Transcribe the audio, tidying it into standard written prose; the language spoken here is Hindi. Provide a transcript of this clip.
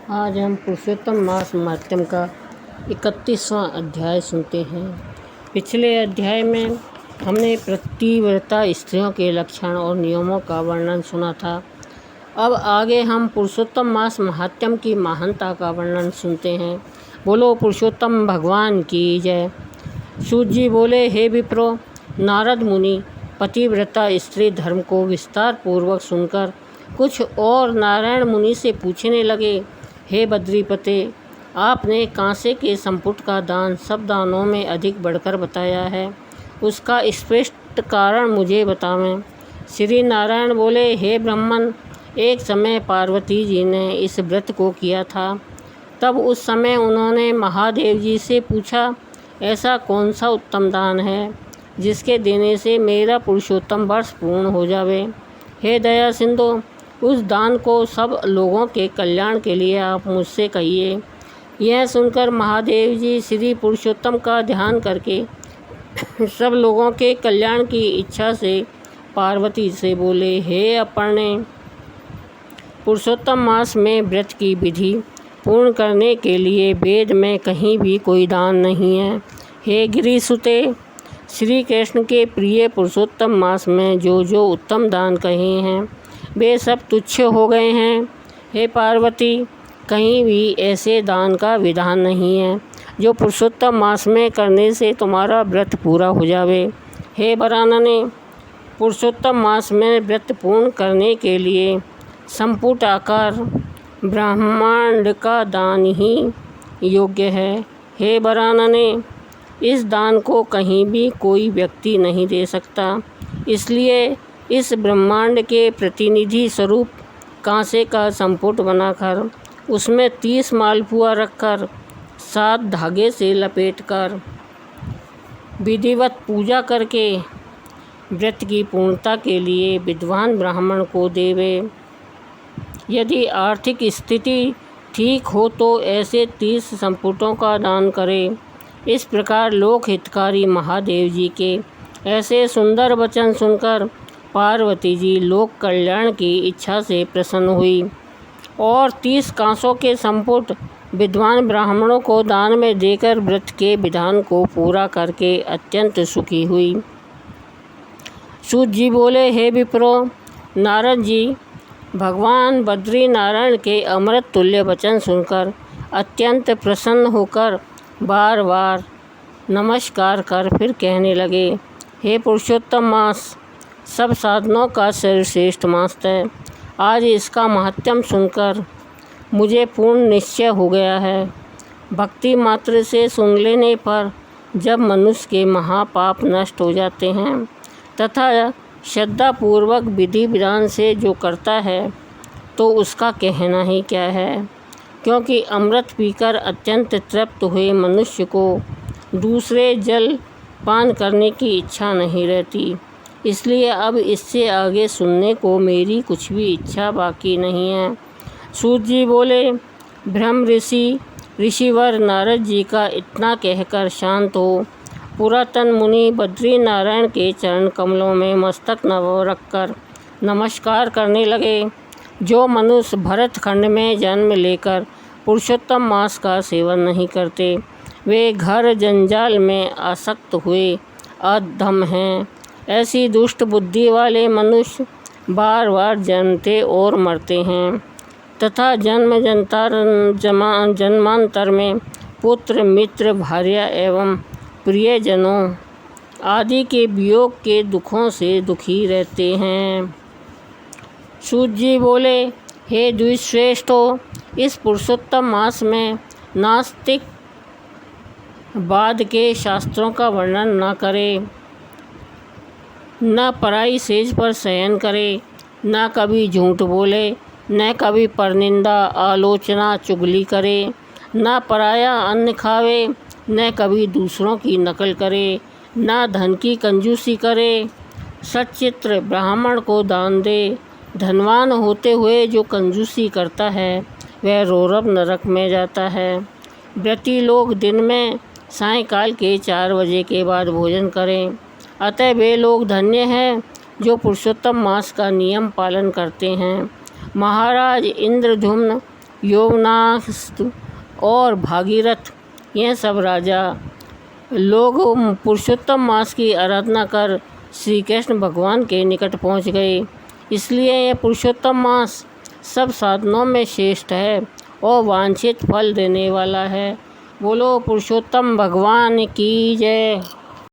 आज हम पुरुषोत्तम मास महात्म्य का 31वां अध्याय सुनते हैं। पिछले अध्याय में हमने पतिव्रता स्त्रियों के लक्षण और नियमों का वर्णन सुना था। अब आगे हम पुरुषोत्तम मास महात्म्य की महानता का वर्णन सुनते हैं। बोलो पुरुषोत्तम भगवान की जय। सूत जी बोले, हे विप्रो, नारद मुनि पतिव्रता स्त्री धर्म को विस्तार पूर्वक सुनकर कुछ और नारायण मुनि से पूछने लगे, हे बद्रीपते, आपने कांसे के संपुट का दान सब दानों में अधिक बढ़कर बताया है, उसका स्पष्ट कारण मुझे बतावें। श्री नारायण बोले, हे ब्राह्मण, एक समय पार्वती जी ने इस व्रत को किया था। तब उस समय उन्होंने महादेव जी से पूछा, ऐसा कौन सा उत्तम दान है जिसके देने से मेरा पुरुषोत्तम वर्ष पूर्ण हो जावे। हे दया सिंधु, उस दान को सब लोगों के कल्याण के लिए आप मुझसे कहिए। यह सुनकर महादेव जी श्री पुरुषोत्तम का ध्यान करके सब लोगों के कल्याण की इच्छा से पार्वती से बोले, हे अपर्णे, पुरुषोत्तम मास में व्रत की विधि पूर्ण करने के लिए वेद में कहीं भी कोई दान नहीं है। हे गिरिसुते, श्री कृष्ण के प्रिय पुरुषोत्तम मास में जो जो उत्तम दान कहे हैं वे सब तुच्छ हो गए हैं। हे पार्वती, कहीं भी ऐसे दान का विधान नहीं है जो पुरुषोत्तम मास में करने से तुम्हारा व्रत पूरा हो जावे। हे वरानने, पुरुषोत्तम मास में व्रत पूर्ण करने के लिए संपुट आकार ब्रह्मांड का दान ही योग्य है। हे वरानने, इस दान को कहीं भी कोई व्यक्ति नहीं दे सकता, इसलिए इस ब्रह्मांड के प्रतिनिधि स्वरूप कांसे का संपुट बनाकर उसमें 30 मालपुआ रखकर 7 धागे से लपेटकर विधिवत पूजा करके व्रत की पूर्णता के लिए विद्वान ब्राह्मण को देवे। यदि आर्थिक स्थिति ठीक हो तो ऐसे 30 संपुटों का दान करे। इस प्रकार लोक हितकारी महादेव जी के ऐसे सुंदर वचन सुनकर पार्वती जी लोक कल्याण की इच्छा से प्रसन्न हुई और 30 कांसों के संपुट विद्वान ब्राह्मणों को दान में देकर व्रत के विधान को पूरा करके अत्यंत सुखी हुई। सूत जी बोले, हे विप्रो, नारद जी भगवान बद्री नारायण के अमृत तुल्य वचन सुनकर अत्यंत प्रसन्न होकर बार बार नमस्कार कर फिर कहने लगे, हे पुरुषोत्तम मास सब साधनों का सर्वश्रेष्ठ मास है। आज इसका महात्म्य सुनकर मुझे पूर्ण निश्चय हो गया है। भक्ति मात्र से सुन लेने पर जब मनुष्य के महापाप नष्ट हो जाते हैं तथा श्रद्धापूर्वक विधि विधान से जो करता है तो उसका कहना ही क्या है, क्योंकि अमृत पीकर अत्यंत तृप्त हुए मनुष्य को दूसरे जल पान करने की इच्छा नहीं रहती। इसलिए अब इससे आगे सुनने को मेरी कुछ भी इच्छा बाकी नहीं है। सूत जी बोले, ब्रह्म ऋषिवर नारद जी का इतना कहकर शांत हो पुरातन मुनि बद्री नारायण के चरण कमलों में मस्तक नव रखकर नमस्कार करने लगे। जो मनुष्य भरत खंड में जन्म लेकर पुरुषोत्तम मास का सेवन नहीं करते वे घर जंजाल में आसक्त हुए अधम हैं। ऐसी दुष्ट बुद्धि वाले मनुष्य बार बार जन्मते और मरते हैं तथा जन्मांतर में पुत्र मित्र भार्या एवं प्रियजनों आदि के वियोग के दुखों से दुखी रहते हैं। सूत जी बोले, हे द्विश्रेष्ठो, इस पुरुषोत्तम मास में नास्तिक बाद के शास्त्रों का वर्णन न करे, न पराई सेज पर शयन करे, न कभी झूठ बोले, न कभी परनिंदा आलोचना चुगली करे, न पराया अन्न खावे, न कभी दूसरों की नकल करे, न धन की कंजूसी करे, सच्चित्र ब्राह्मण को दान दे। धनवान होते हुए जो कंजूसी करता है वह रौरव नरक में जाता है। व्रती लोग दिन में सायंकाल के 4 बजे के बाद भोजन करें। अतः वे लोग धन्य हैं जो पुरुषोत्तम मास का नियम पालन करते हैं। महाराज इंद्रधुम्न यौवनास्थ और भागीरथ, यह सब राजा लोग पुरुषोत्तम मास की आराधना कर श्री कृष्ण भगवान के निकट पहुँच गए। इसलिए यह पुरुषोत्तम मास सब साधनों में श्रेष्ठ है और वांछित फल देने वाला है। बोलो पुरुषोत्तम भगवान की जय।